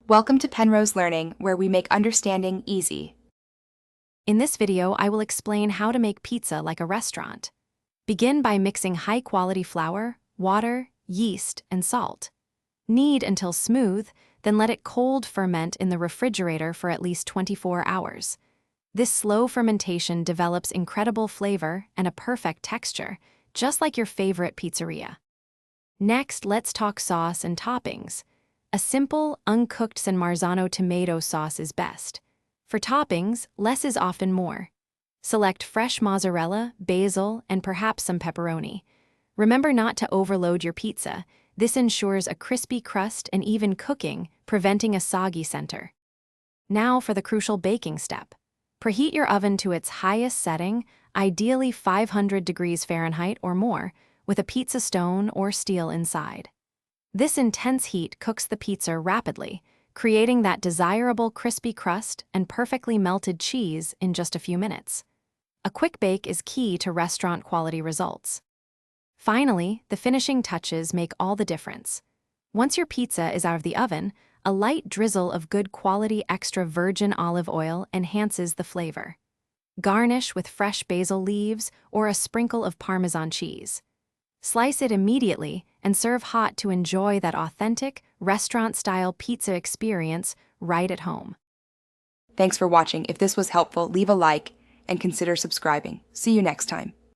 Welcome to Penrose Learning, where we make understanding easy. In this video, I will explain how to make pizza like a restaurant. Begin by mixing high-quality flour, water, yeast, and salt. Knead until smooth, then let it cold ferment in the refrigerator for at least 24 hours. This slow fermentation develops incredible flavor and a perfect texture, just like your favorite pizzeria. Next, let's talk sauce and toppings. A simple, uncooked San Marzano tomato sauce is best. For toppings, less is often more. Select fresh mozzarella, basil, and perhaps some pepperoni. Remember not to overload your pizza. This ensures a crispy crust and even cooking, preventing a soggy center. Now for the crucial baking step. Preheat your oven to its highest setting, ideally 500 degrees Fahrenheit or more, with a pizza stone or steel inside. This intense heat cooks the pizza rapidly, creating that desirable crispy crust and perfectly melted cheese in just a few minutes. A quick bake is key to restaurant-quality results. Finally, the finishing touches make all the difference. Once your pizza is out of the oven, a light drizzle of good quality extra virgin olive oil enhances the flavor. Garnish with fresh basil leaves or a sprinkle of Parmesan cheese. Slice it immediately and serve hot to enjoy that authentic, restaurant-style pizza experience right at home. Thanks for watching. If this was helpful, leave a like and consider subscribing. See you next time.